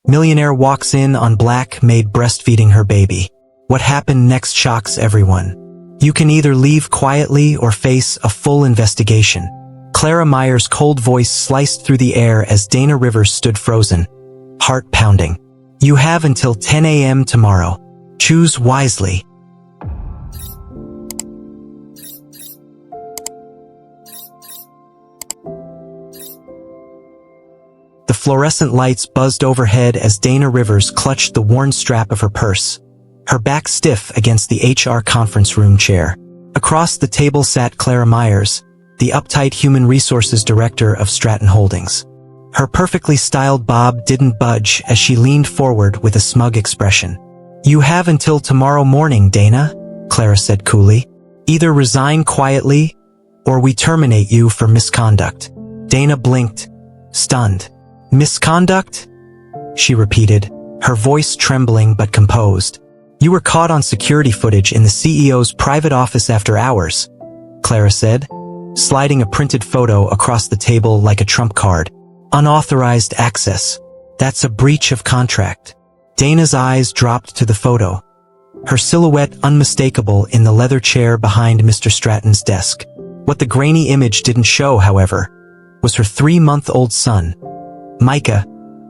Millionaire walks in on black Maid breastfeeding her baby. What happened next shocks everyone. You can either leave quietly or face a full investigation. Clara Meyer's cold voice sliced through the air as Dana Rivers stood frozen, heart pounding. You have until 10 a.m. tomorrow. Choose wisely. The fluorescent lights buzzed overhead as Dana Rivers clutched the worn strap of her purse, her back stiff against the HR conference room chair. Across the table sat Clara Myers, the uptight human resources director of Stratton Holdings. Her perfectly styled bob didn't budge as she leaned forward with a smug expression. You have until tomorrow morning, Dana, Clara said coolly. Either resign quietly, or we terminate you for misconduct. Dana blinked, stunned. Misconduct? She repeated, her voice trembling but composed. You were caught on security footage in the CEO's private office after hours, Clara said, sliding a printed photo across the table like a trump card. Unauthorized access. That's a breach of contract. Dana's eyes dropped to the photo, her silhouette unmistakable in the leather chair behind Mr. Stratton's desk. What the grainy image didn't show, however, was her 3-month-old son, Micah,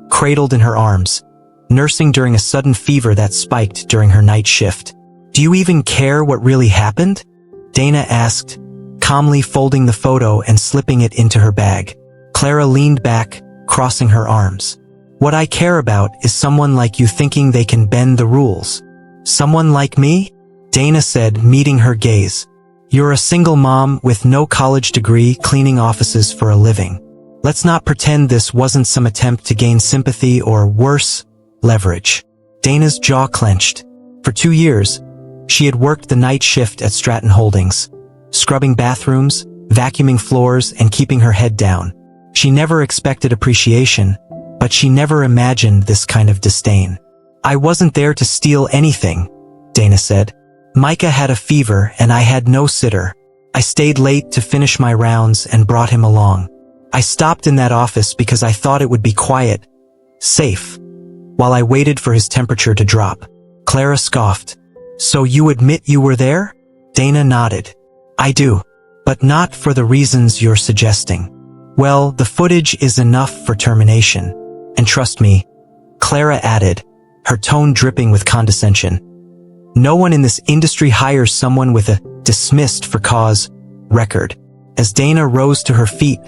cradled in her arms, nursing during a sudden fever that spiked during her night shift. Do you even care what really happened? Dana asked, calmly folding the photo and slipping it into her bag. Clara leaned back, crossing her arms. What I care about is someone like you thinking they can bend the rules. Someone like me? Dana said, meeting her gaze. You're a single mom with no college degree cleaning offices for a living. Let's not pretend this wasn't some attempt to gain sympathy or, worse, leverage. Dana's jaw clenched. For 2 years, she had worked the night shift at Stratton Holdings, scrubbing bathrooms, vacuuming floors, and keeping her head down. She never expected appreciation, but she never imagined this kind of disdain. I wasn't there to steal anything, Dana said. Micah had a fever and I had no sitter. I stayed late to finish my rounds and brought him along. I stopped in that office because I thought it would be quiet, safe, while I waited for his temperature to drop. Clara scoffed. So you admit you were there? Dana nodded. I do, but not for the reasons you're suggesting. Well, the footage is enough for termination. And trust me, Clara added, her tone dripping with condescension. No one in this industry hires someone with a dismissed for cause record. As Dana rose to her feet,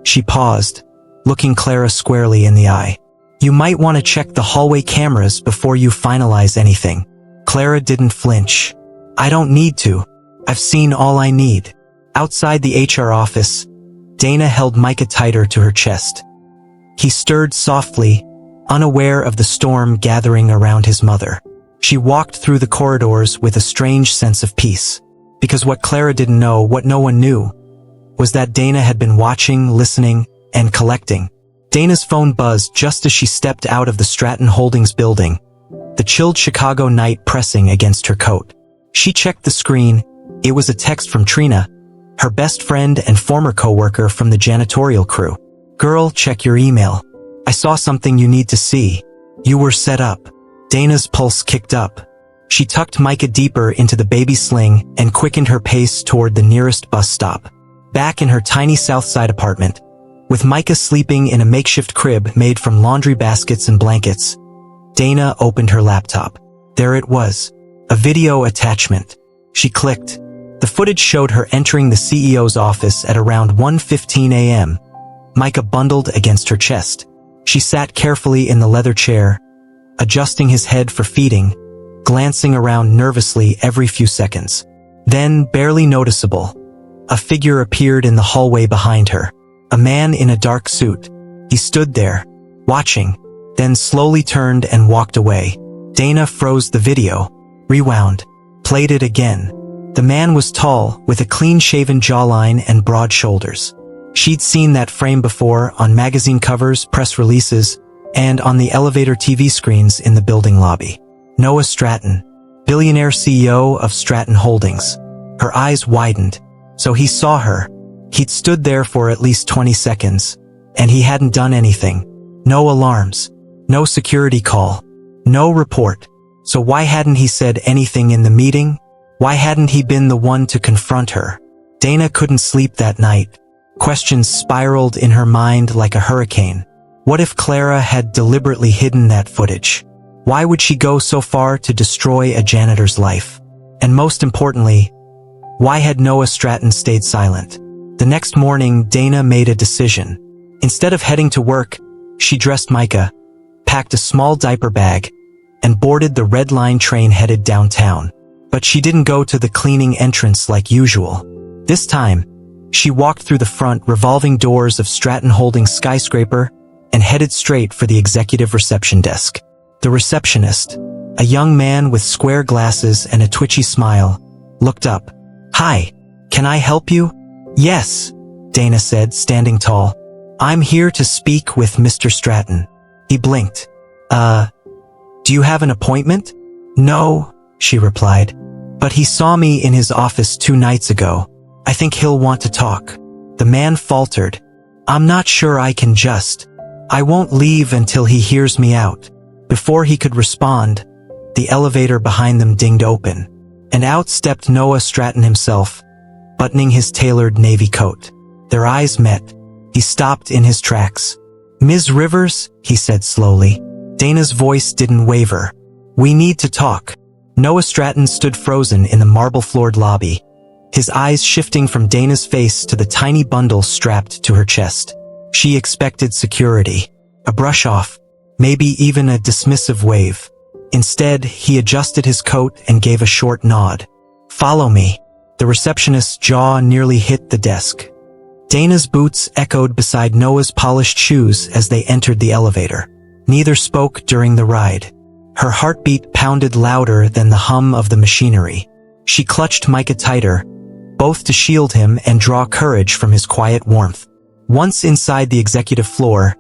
she paused, looking Clara squarely in the eye. You might want to check the hallway cameras before you finalize anything. Clara didn't flinch. I don't need to. I've seen all I need. Outside the HR office, Dana held Micah tighter to her chest. He stirred softly, unaware of the storm gathering around his mother. She walked through the corridors with a strange sense of peace. Because what Clara didn't know, what no one knew, was that Dana had been watching, listening, and collecting. Dana's phone buzzed just as she stepped out of the Stratton Holdings building, the chilled Chicago night pressing against her coat. She checked the screen. It was a text from Trina, her best friend and former coworker from the janitorial crew. Girl, check your email. I saw something you need to see. You were set up. Dana's pulse kicked up. She tucked Micah deeper into the baby sling and quickened her pace toward the nearest bus stop. Back in her tiny South Side apartment, with Micah sleeping in a makeshift crib made from laundry baskets and blankets, Dana opened her laptop. There it was, a video attachment. She clicked. The footage showed her entering the CEO's office at around 1:15 a.m., Micah bundled against her chest. She sat carefully in the leather chair, adjusting his head for feeding, glancing around nervously every few seconds. Then, barely noticeable, a figure appeared in the hallway behind her. A man in a dark suit. He stood there, watching, then slowly turned and walked away. Dana froze the video, rewound, played it again. The man was tall, with a clean-shaven jawline and broad shoulders. She'd seen that frame before on magazine covers, press releases, and on the elevator TV screens in the building lobby. Noah Stratton, billionaire CEO of Stratton Holdings. Her eyes widened. So he saw her. He'd stood there for at least 20 seconds, and he hadn't done anything. No alarms. No security call. No report. So why hadn't he said anything in the meeting? Why hadn't he been the one to confront her? Dana couldn't sleep that night. Questions spiraled in her mind like a hurricane. What if Clara had deliberately hidden that footage? Why would she go so far to destroy a janitor's life? And most importantly, why had Noah Stratton stayed silent? The next morning, Dana made a decision. Instead of heading to work, she dressed Micah, packed a small diaper bag, and boarded the Red Line train headed downtown. But she didn't go to the cleaning entrance like usual. This time, she walked through the front revolving doors of Stratton Holdings skyscraper and headed straight for the executive reception desk. The receptionist, a young man with square glasses and a twitchy smile, looked up. "Hi, can I help you?" "Yes," Dana said, standing tall. "I'm here to speak with Mr. Stratton." He blinked. Do you have an appointment?" "No," she replied. "But he saw me in his office 2 nights ago. I think he'll want to talk." The man faltered. "I'm not sure I can just. I won't leave until he hears me out." Before he could respond, the elevator behind them dinged open, and out stepped Noah Stratton himself, buttoning his tailored navy coat. Their eyes met. He stopped in his tracks. "Ms. Rivers," he said slowly. Dana's voice didn't waver. "We need to talk." Noah Stratton stood frozen in the marble-floored lobby, his eyes shifting from Dana's face to the tiny bundle strapped to her chest. She expected security, a brush-off, maybe even a dismissive wave. Instead, he adjusted his coat and gave a short nod. "Follow me." The receptionist's jaw nearly hit the desk. Dana's boots echoed beside Noah's polished shoes as they entered the elevator. Neither spoke during the ride. Her heartbeat pounded louder than the hum of the machinery. She clutched Micah tighter, both to shield him and draw courage from his quiet warmth. Once inside the executive floor,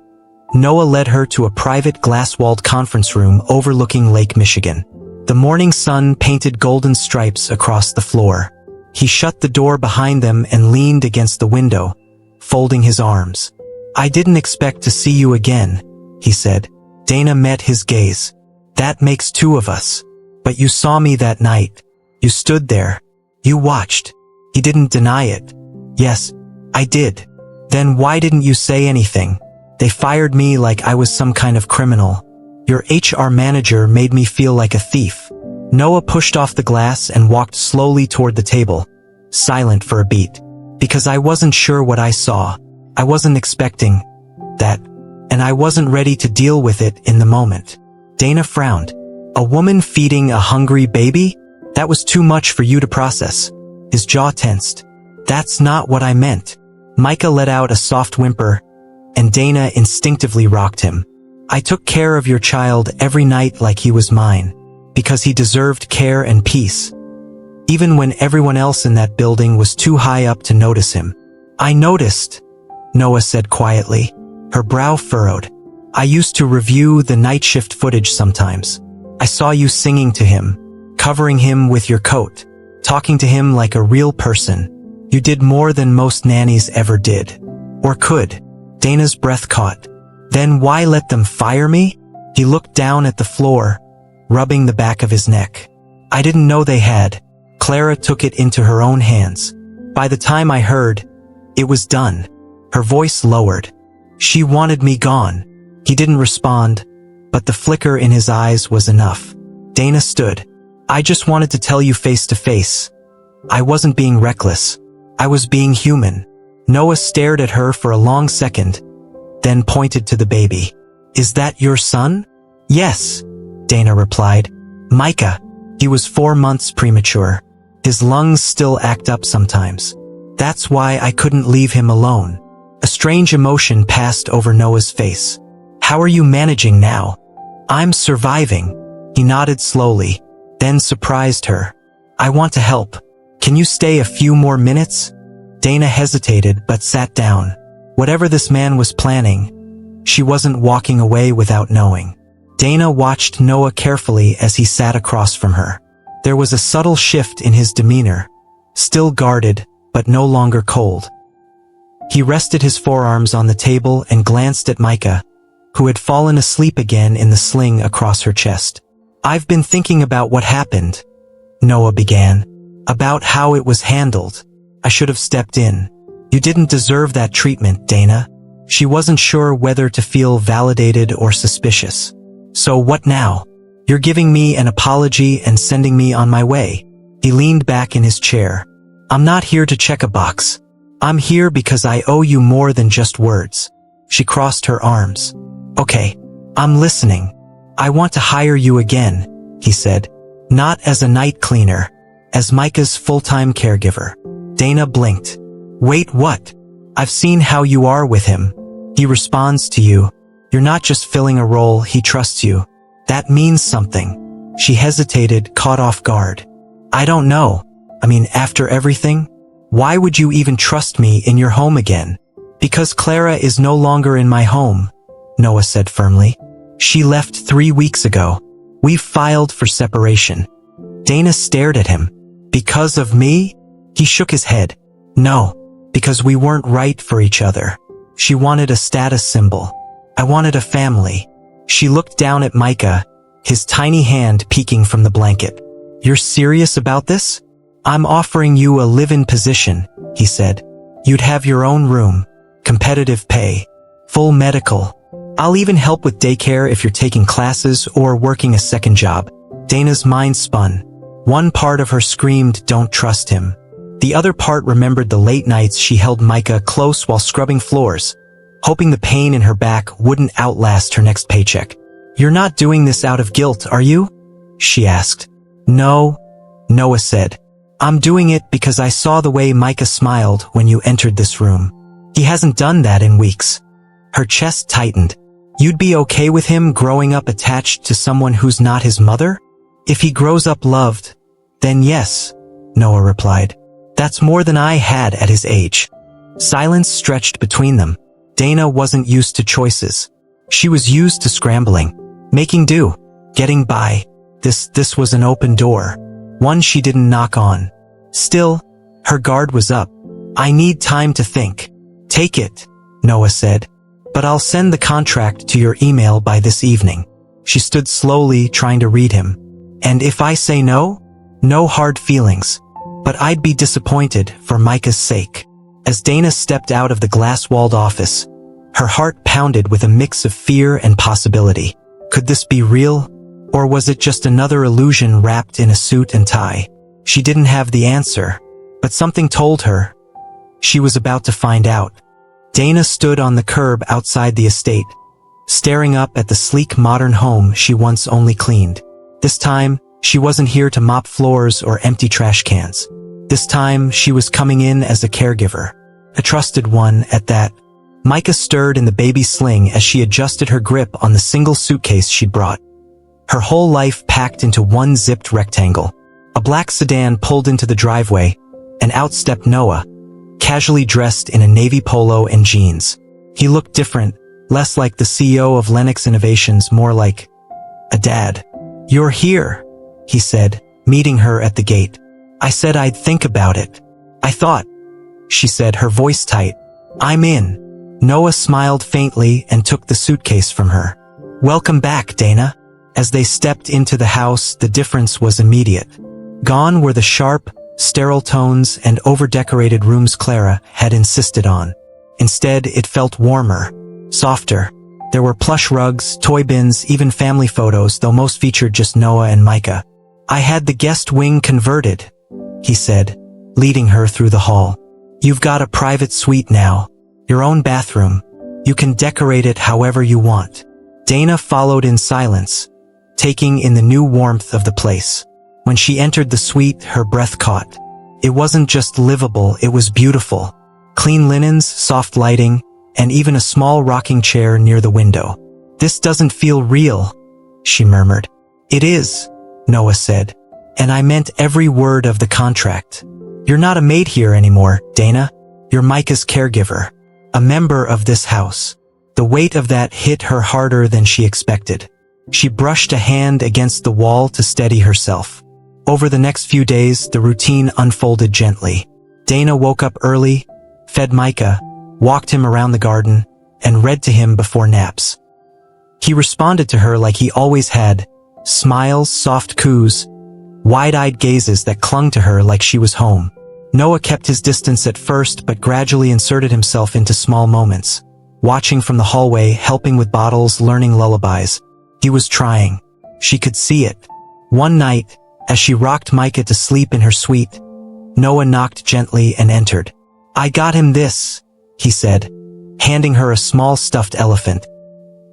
Noah led her to a private glass-walled conference room overlooking Lake Michigan. The morning sun painted golden stripes across the floor. He shut the door behind them and leaned against the window, folding his arms. "I didn't expect to see you again," he said. Dana met his gaze. "That makes 2 of us. But you saw me that night. You stood there. You watched." He didn't deny it. "Yes, I did." "Then why didn't you say anything?" "They fired me like I was some kind of criminal. Your HR manager made me feel like a thief." Noah pushed off the glass and walked slowly toward the table, silent for a beat. "Because I wasn't sure what I saw. I wasn't expecting that, and I wasn't ready to deal with it in the moment." Dana frowned. "A woman feeding a hungry baby? That was too much for you to process." His jaw tensed. "That's not what I meant." Micah let out a soft whimper, and Dana instinctively rocked him. "I took care of your child every night like he was mine, because he deserved care and peace, even when everyone else in that building was too high up to notice him." "I noticed," Noah said quietly. Her brow furrowed. "I used to review the night shift footage sometimes. I saw you singing to him, covering him with your coat, talking to him like a real person. You did more than most nannies ever did. Or could." Dana's breath caught. "Then why let them fire me?" He looked down at the floor, rubbing the back of his neck. "I didn't know they had." Clara took it into her own hands. "By the time I heard, it was done." Her voice lowered. "She wanted me gone." He didn't respond, but the flicker in his eyes was enough. Dana stood. "I just wanted to tell you face to face. I wasn't being reckless. I was being human." Noah stared at her for a long second, then pointed to the baby. "Is that your son?" "Yes," Dana replied. "Micah. He was 4 months premature. His lungs still act up sometimes. That's why I couldn't leave him alone." A strange emotion passed over Noah's face. "How are you managing now?" "I'm surviving." He nodded slowly, then surprised her. "I want to help. Can you stay a few more minutes?" Dana hesitated but sat down. Whatever this man was planning, she wasn't walking away without knowing. Dana watched Noah carefully as he sat across from her. There was a subtle shift in his demeanor, still guarded, but no longer cold. He rested his forearms on the table and glanced at Micah, who had fallen asleep again in the sling across her chest. "I've been thinking about what happened," Noah began. "About how it was handled. I should have stepped in. You didn't deserve that treatment, Dana." She wasn't sure whether to feel validated or suspicious. "So what now? You're giving me an apology and sending me on my way." He leaned back in his chair. "I'm not here to check a box. I'm here because I owe you more than just words." She crossed her arms. "Okay, I'm listening. I want to hire you again," he said. "Not as a night cleaner, as Micah's full-time caregiver." Dana blinked. "Wait, what? I've seen how you are with him. He responds to you. You're not just filling a role, he trusts you. That means something." She hesitated, caught off guard. "I don't know. I mean, after everything? Why would you even trust me in your home again?" "Because Clara is no longer in my home," Noah said firmly. "She left 3 weeks ago. We've filed for separation." Dana stared at him. "Because of me?" He shook his head. "No, because we weren't right for each other. She wanted a status symbol. I wanted a family." She looked down at Micah, his tiny hand peeking from the blanket. "You're serious about this? I'm offering you a live-in position," he said. "You'd have your own room, competitive pay, full medical. I'll even help with daycare if you're taking classes or working a second job." Dana's mind spun. One part of her screamed, "Don't trust him." The other part remembered the late nights she held Micah close while scrubbing floors, hoping the pain in her back wouldn't outlast her next paycheck. "You're not doing this out of guilt, are you?" she asked. "No," Noah said. "I'm doing it because I saw the way Micah smiled when you entered this room. He hasn't done that in weeks." Her chest tightened. "You'd be okay with him growing up attached to someone who's not his mother? If he grows up loved, then yes," Noah replied. "That's more than I had at his age." Silence stretched between them. Dana wasn't used to choices. She was used to scrambling, making do, getting by. This was an open door, one she didn't knock on. Still, her guard was up. "I need time to think." "Take it," Noah said. "But I'll send the contract to your email by this evening." She stood slowly, trying to read him. "And if I say no? No hard feelings. But I'd be disappointed for Micah's sake." As Dana stepped out of the glass-walled office, her heart pounded with a mix of fear and possibility. Could this be real? Or was it just another illusion wrapped in a suit and tie? She didn't have the answer, but something told her she was about to find out. Dana stood on the curb outside the estate, staring up at the sleek modern home she once only cleaned. This time, she wasn't here to mop floors or empty trash cans. This time, she was coming in as a caregiver, a trusted one at that. Micah stirred in the baby sling as she adjusted her grip on the single suitcase she'd brought. Her whole life packed into one zipped rectangle. A black sedan pulled into the driveway, and out stepped Noah, casually dressed in a navy polo and jeans. He looked different, less like the CEO of Lennox Innovations, more like a dad. "You're here," he said, meeting her at the gate. "I said I'd think about it. I thought," she said, her voice tight. "I'm in." Noah smiled faintly and took the suitcase from her. "Welcome back, Dana." As they stepped into the house, the difference was immediate. Gone were the sharp, sterile tones and over-decorated rooms Clara had insisted on. Instead, it felt warmer, softer. There were plush rugs, toy bins, even family photos, though most featured just Noah and Micah. "I had the guest wing converted," he said, leading her through the hall. "You've got a private suite now, your own bathroom. You can decorate it however you want." Dana followed in silence, taking in the new warmth of the place. When she entered the suite, her breath caught. It wasn't just livable, it was beautiful. Clean linens, soft lighting, and even a small rocking chair near the window. "This doesn't feel real," she murmured. "It is," Noah said, "and I meant every word of the contract. You're not a maid here anymore, Dana. You're Micah's caregiver, a member of this house." The weight of that hit her harder than she expected. She brushed a hand against the wall to steady herself. Over the next few days, the routine unfolded gently. Dana woke up early, fed Micah, walked him around the garden, and read to him before naps. He responded to her like he always had, smiles, soft coos, wide-eyed gazes that clung to her like she was home. Noah kept his distance at first but gradually inserted himself into small moments, watching from the hallway, helping with bottles, learning lullabies. He was trying. She could see it. One night, as she rocked Micah to sleep in her suite, Noah knocked gently and entered. "I got him this," he said, handing her a small stuffed elephant.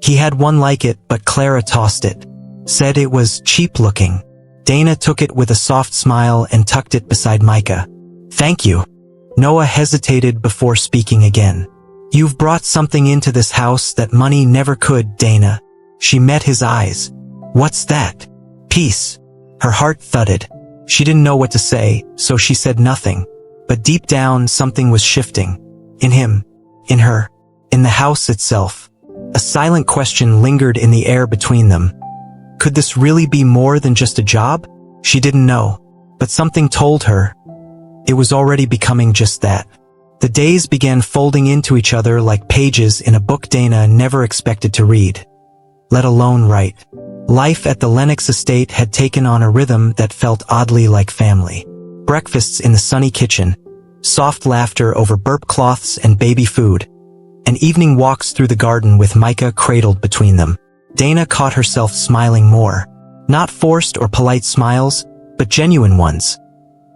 He had one like it, but Clara tossed it, said it was cheap-looking. Dana took it with a soft smile and tucked it beside Micah. "Thank you." Noah hesitated before speaking again. "You've brought something into this house that money never could, Dana." She met his eyes. "What's that?" "Peace." Her heart thudded. She didn't know what to say, so she said nothing. But deep down, something was shifting. In him, in her, in the house itself. A silent question lingered in the air between them. Could this really be more than just a job? She didn't know, but something told her it was already becoming just that. The days began folding into each other like pages in a book Dana never expected to read, let alone write. Life at the Lennox estate had taken on a rhythm that felt oddly like family. Breakfasts in the sunny kitchen, soft laughter over burp cloths and baby food, and evening walks through the garden with Micah cradled between them. Dana caught herself smiling more. Not forced or polite smiles, but genuine ones.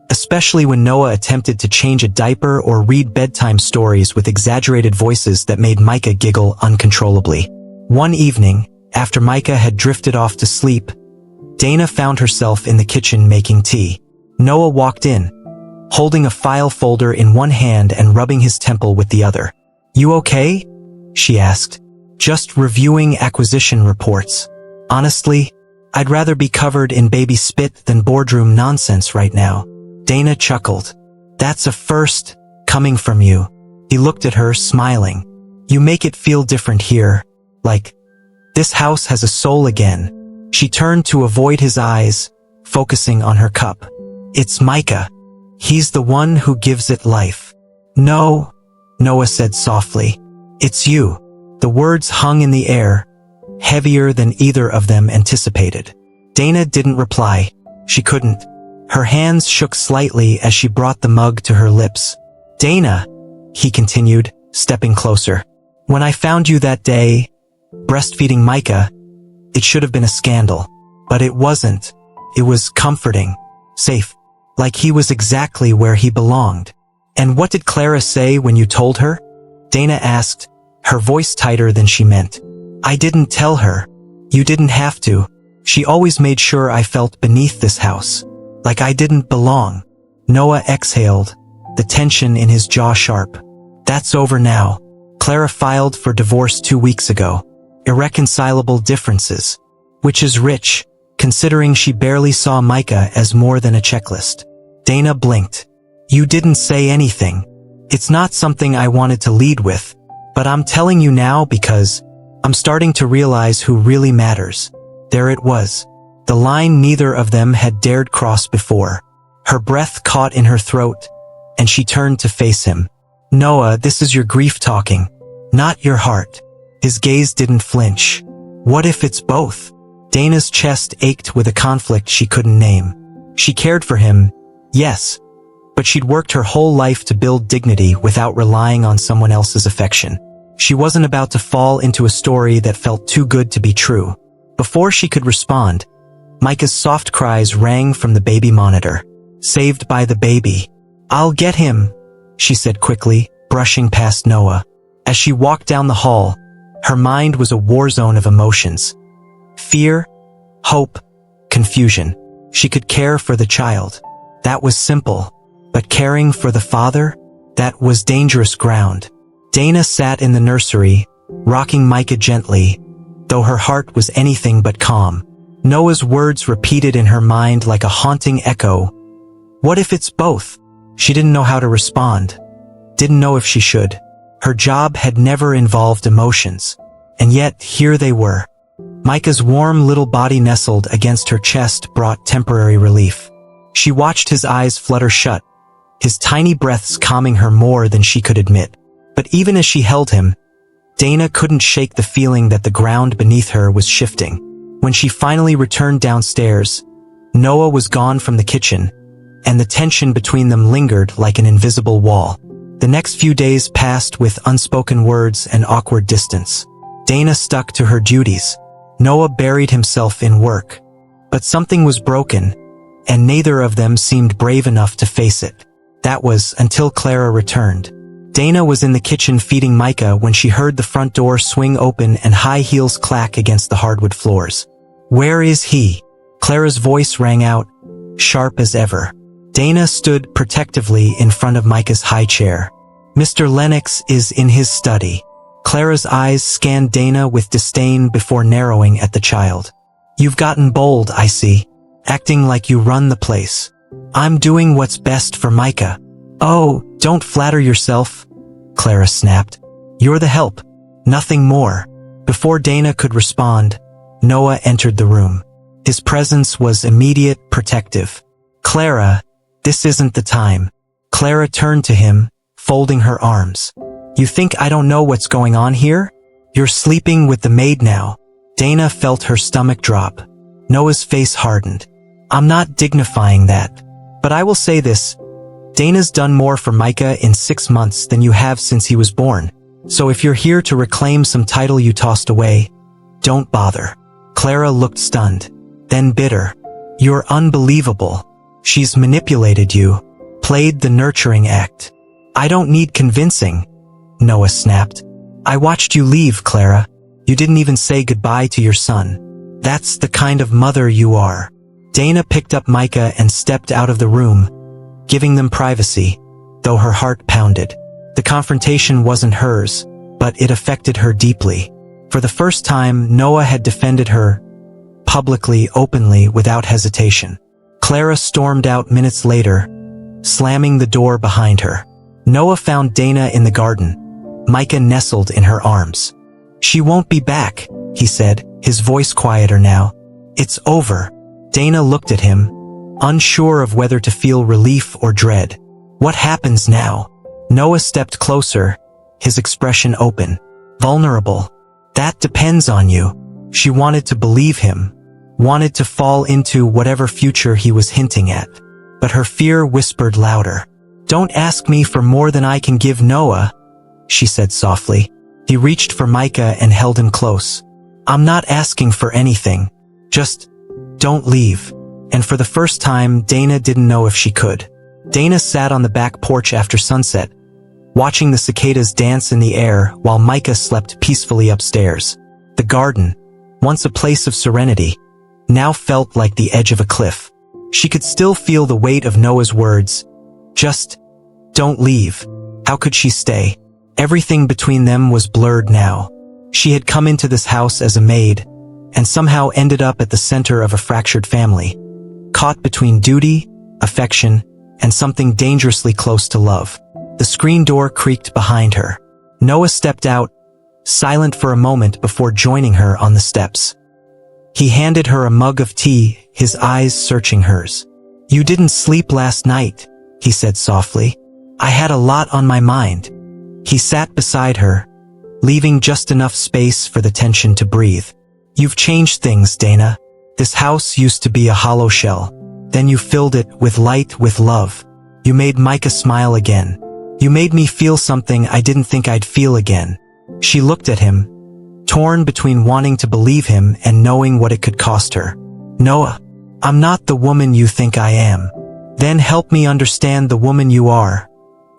Especially when Noah attempted to change a diaper or read bedtime stories with exaggerated voices that made Micah giggle uncontrollably. One evening, after Micah had drifted off to sleep, Dana found herself in the kitchen making tea. Noah walked in, holding a file folder in one hand and rubbing his temple with the other. "You okay?" she asked. "Just reviewing acquisition reports. Honestly, I'd rather be covered in baby spit than boardroom nonsense right now." Dana chuckled. "That's a first, coming from you." He looked at her, smiling. "You make it feel different here, like this house has a soul again." She turned to avoid his eyes, focusing on her cup. "It's Micah. He's the one who gives it life." "No," Noah said softly. "It's you." The words hung in the air, heavier than either of them anticipated. Dana didn't reply. She couldn't. Her hands shook slightly as she brought the mug to her lips. "Dana," he continued, stepping closer. "When I found you that day, breastfeeding Micah, it should have been a scandal. But it wasn't. It was comforting, safe, like he was exactly where he belonged." "And what did Clara say when you told her?" Dana asked, her voice tighter than she meant. "I didn't tell her. You didn't have to. She always made sure I felt beneath this house, like I didn't belong." Noah exhaled, the tension in his jaw sharp. "That's over now. Clara filed for divorce 2 weeks ago. Irreconcilable differences. Which is rich, considering she barely saw Micah as more than a checklist." Dana blinked. "You didn't say anything. It's not something I wanted to lead with, but I'm telling you now because I'm starting to realize who really matters." There it was. The line neither of them had dared cross before. Her breath caught in her throat, and she turned to face him. "Noah, this is your grief talking, not your heart." His gaze didn't flinch. "What if it's both?" Dana's chest ached with a conflict she couldn't name. She cared for him, yes, but she'd worked her whole life to build dignity without relying on someone else's affection. She wasn't about to fall into a story that felt too good to be true. Before she could respond, Micah's soft cries rang from the baby monitor. "Saved by the baby." "I'll get him," she said quickly, brushing past Noah. As she walked down the hall, her mind was a war zone of emotions. Fear, hope, confusion. She could care for the child. That was simple. But caring for the father? That was dangerous ground. Dana sat in the nursery, rocking Micah gently, though her heart was anything but calm. Noah's words repeated in her mind like a haunting echo. What if it's both? She didn't know how to respond. Didn't know if she should. Her job had never involved emotions. And yet, here they were. Micah's warm little body nestled against her chest brought temporary relief. She watched his eyes flutter shut, his tiny breaths calming her more than she could admit. But even as she held him, Dana couldn't shake the feeling that the ground beneath her was shifting. When she finally returned downstairs, Noah was gone from the kitchen, and the tension between them lingered like an invisible wall. The next few days passed with unspoken words and awkward distance. Dana stuck to her duties. Noah buried himself in work. But something was broken, and neither of them seemed brave enough to face it. That was until Clara returned. Dana was in the kitchen feeding Micah when she heard the front door swing open and high heels clack against the hardwood floors. "Where is he?" Clara's voice rang out, sharp as ever. Dana stood protectively in front of Micah's high chair. "Mr. Lennox is in his study." Clara's eyes scanned Dana with disdain before narrowing at the child. "You've gotten bold, I see, acting like you run the place." "I'm doing what's best for Micah." "Oh, don't flatter yourself," Clara snapped. "You're the help, nothing more." Before Dana could respond, Noah entered the room. His presence was immediate, protective. "Clara, this isn't the time." Clara turned to him, folding her arms. "You think I don't know what's going on here? You're sleeping with the maid now." Dana felt her stomach drop. Noah's face hardened. "I'm not dignifying that. But I will say this. Dana's done more for Micah in 6 months than you have since he was born. So if you're here to reclaim some title you tossed away, don't bother." Clara looked stunned, then bitter. "You're unbelievable. She's manipulated you, played the nurturing act." "I don't need convincing," Noah snapped. "I watched you leave, Clara. You didn't even say goodbye to your son. That's the kind of mother you are." Dana picked up Micah and stepped out of the room, giving them privacy, though her heart pounded. The confrontation wasn't hers, but it affected her deeply. For the first time, Noah had defended her, publicly, openly, without hesitation. Clara stormed out minutes later, slamming the door behind her. Noah found Dana in the garden, Micah nestled in her arms. "She won't be back," he said, his voice quieter now. "It's over." Dana looked at him, unsure of whether to feel relief or dread. "What happens now?" Noah stepped closer, his expression open, vulnerable. "That depends on you." She wanted to believe him, wanted to fall into whatever future he was hinting at. But her fear whispered louder. "Don't ask me for more than I can give, Noah," she said softly. He reached for Micah and held him close. "I'm not asking for anything. Just don't leave." And for the first time, Dana didn't know if she could. Dana sat on the back porch after sunset, watching the cicadas dance in the air while Micah slept peacefully upstairs. The garden, once a place of serenity, now felt like the edge of a cliff. She could still feel the weight of Noah's words. Just don't leave. How could she stay? Everything between them was blurred now. She had come into this house as a maid, and somehow ended up at the center of a fractured family, caught between duty, affection, and something dangerously close to love. The screen door creaked behind her. Noah stepped out, silent for a moment before joining her on the steps. He handed her a mug of tea, his eyes searching hers. "You didn't sleep last night," he said softly. "I had a lot on my mind." He sat beside her, leaving just enough space for the tension to breathe. "You've changed things, Dana. This house used to be a hollow shell. Then you filled it with light, with love. You made Micah smile again. You made me feel something I didn't think I'd feel again." She looked at him, torn between wanting to believe him and knowing what it could cost her. "Noah, I'm not the woman you think I am." "Then help me understand the woman you are,"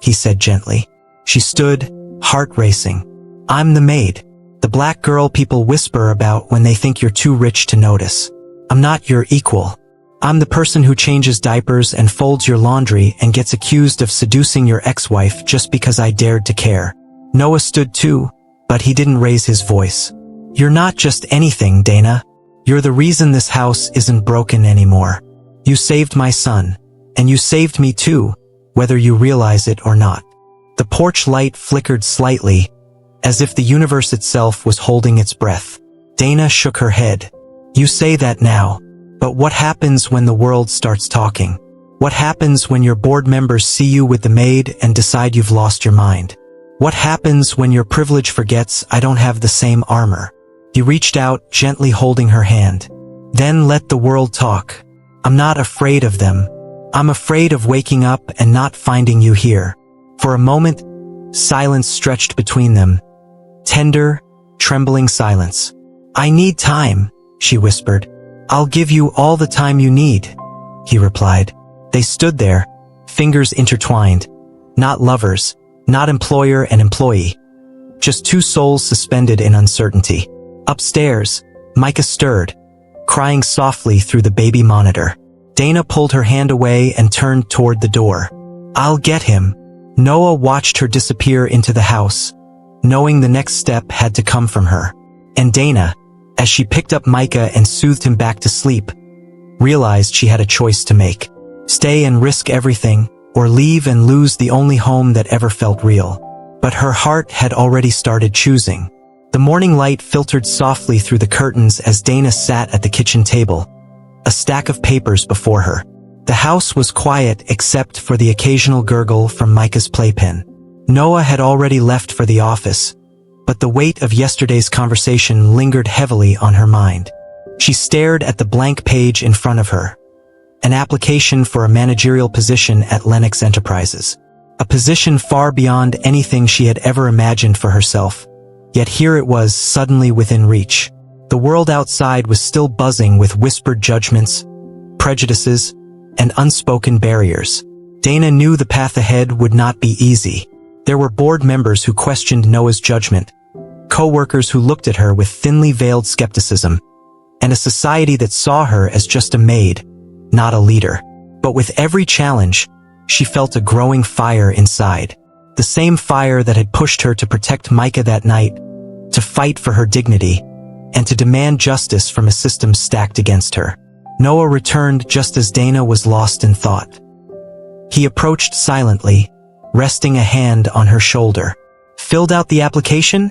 he said gently. She stood, heart racing. "I'm the maid, the black girl people whisper about when they think you're too rich to notice. I'm not your equal. I'm the person who changes diapers and folds your laundry and gets accused of seducing your ex-wife just because I dared to care." Noah stood too, but he didn't raise his voice. "You're not just anything, Dana. You're the reason this house isn't broken anymore. You saved my son, and you saved me too, whether you realize it or not." The porch light flickered slightly, as if the universe itself was holding its breath. Dana shook her head. "You say that now, but what happens when the world starts talking? What happens when your board members see you with the maid and decide you've lost your mind? What happens when your privilege forgets I don't have the same armor? He reached out, gently holding her hand. Then let the world talk. I'm not afraid of them. I'm afraid of waking up and not finding you here. For a moment, silence stretched between them. Tender, trembling silence. I need time, she whispered. I'll give you all the time you need, he replied. They stood there, fingers intertwined. Not lovers, not employer and employee. Just two souls suspended in uncertainty. Upstairs, Micah stirred, crying softly through the baby monitor. Dana pulled her hand away and turned toward the door. I'll get him. Noah watched her disappear into the house, knowing the next step had to come from her. And Dana, as she picked up Micah and soothed him back to sleep, realized she had a choice to make. Stay and risk everything, or leave and lose the only home that ever felt real. But her heart had already started choosing. The morning light filtered softly through the curtains as Dana sat at the kitchen table, a stack of papers before her. The house was quiet except for the occasional gurgle from Micah's playpen. Noah had already left for the office, but the weight of yesterday's conversation lingered heavily on her mind. She stared at the blank page in front of her. An application for a managerial position at Lennox Enterprises. A position far beyond anything she had ever imagined for herself. Yet here it was, suddenly within reach. The world outside was still buzzing with whispered judgments, prejudices, and unspoken barriers. Dana knew the path ahead would not be easy. There were board members who questioned Noah's judgment, co-workers who looked at her with thinly veiled skepticism, and a society that saw her as just a maid, not a leader. But with every challenge, she felt a growing fire inside. The same fire that had pushed her to protect Micah that night, to fight for her dignity, and to demand justice from a system stacked against her. Noah returned just as Dana was lost in thought. He approached silently, resting a hand on her shoulder. Filled out the application?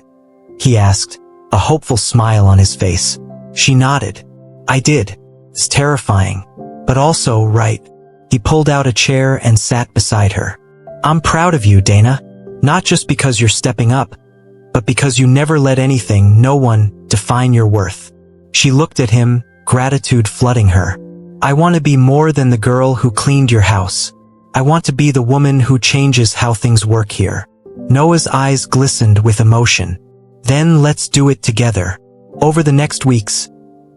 He asked, a hopeful smile on his face. She nodded. I did. It's terrifying, but also right. He pulled out a chair and sat beside her. I'm proud of you, Dana. Not just because you're stepping up, but because you never let anything, no one, define your worth. She looked at him, gratitude flooding her. I want to be more than the girl who cleaned your house. I want to be the woman who changes how things work here. Noah's eyes glistened with emotion. Then let's do it together. Over the next weeks,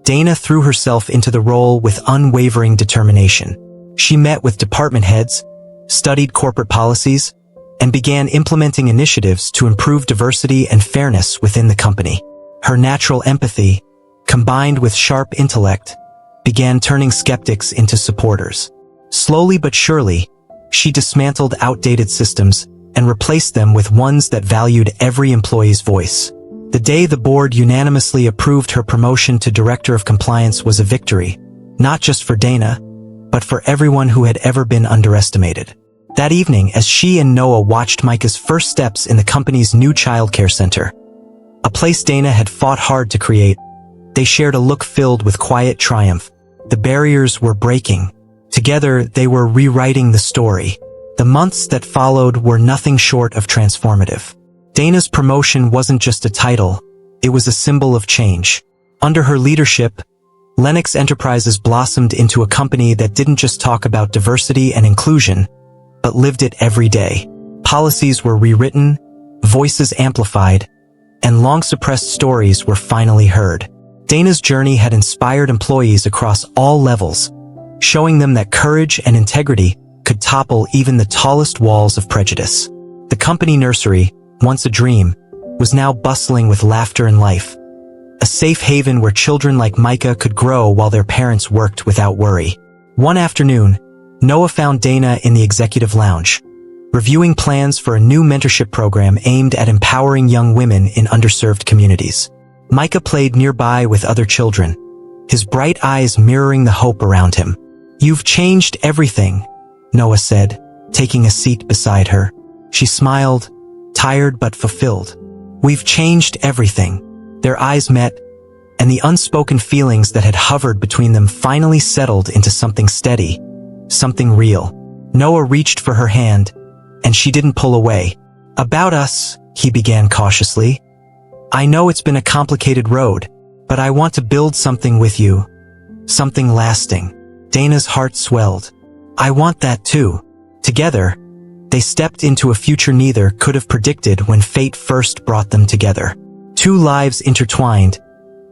Dana threw herself into the role with unwavering determination. She met with department heads, studied corporate policies, and began implementing initiatives to improve diversity and fairness within the company. Her natural empathy, combined with sharp intellect, began turning skeptics into supporters. Slowly but surely, she dismantled outdated systems and replaced them with ones that valued every employee's voice. The day the board unanimously approved her promotion to Director of Compliance was a victory, not just for Dana, but for everyone who had ever been underestimated. That evening, as she and Noah watched Micah's first steps in the company's new childcare center, a place Dana had fought hard to create, they shared a look filled with quiet triumph. The barriers were breaking. Together, they were rewriting the story. The months that followed were nothing short of transformative. Dana's promotion wasn't just a title, it was a symbol of change. Under her leadership, Lennox Enterprises blossomed into a company that didn't just talk about diversity and inclusion, but lived it every day. Policies were rewritten, voices amplified, and long-suppressed stories were finally heard. Dana's journey had inspired employees across all levels, showing them that courage and integrity could topple even the tallest walls of prejudice. The company nursery, once a dream, was now bustling with laughter and life. A safe haven where children like Micah could grow while their parents worked without worry. One afternoon, Noah found Dana in the executive lounge, reviewing plans for a new mentorship program aimed at empowering young women in underserved communities. Micah played nearby with other children, his bright eyes mirroring the hope around him. You've changed everything, Noah said, taking a seat beside her. She smiled, tired but fulfilled. We've changed everything. Their eyes met, and the unspoken feelings that had hovered between them finally settled into something steady, something real. Noah reached for her hand, and she didn't pull away. "About us," he began cautiously. "I know it's been a complicated road, but I want to build something with you. Something lasting." Dana's heart swelled. "I want that too." Together, they stepped into a future neither could have predicted when fate first brought them together. Two lives intertwined,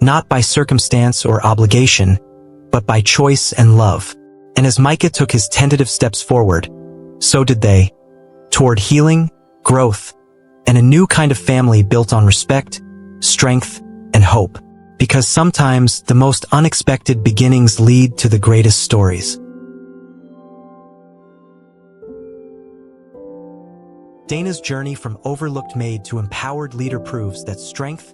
not by circumstance or obligation, but by choice and love. And as Micah took his tentative steps forward, so did they, toward healing, growth, and a new kind of family built on respect, strength, and hope. Because sometimes the most unexpected beginnings lead to the greatest stories. Dana's journey from overlooked maid to empowered leader proves that strength,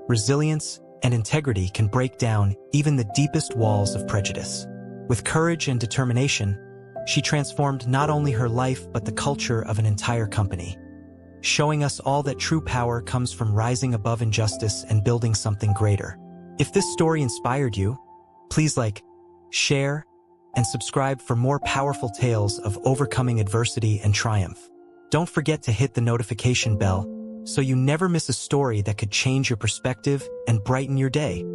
resilience, and integrity can break down even the deepest walls of prejudice. With courage and determination, she transformed not only her life but the culture of an entire company, showing us all that true power comes from rising above injustice and building something greater. If this story inspired you, please like, share, and subscribe for more powerful tales of overcoming adversity and triumph. Don't forget to hit the notification bell so you never miss a story that could change your perspective and brighten your day.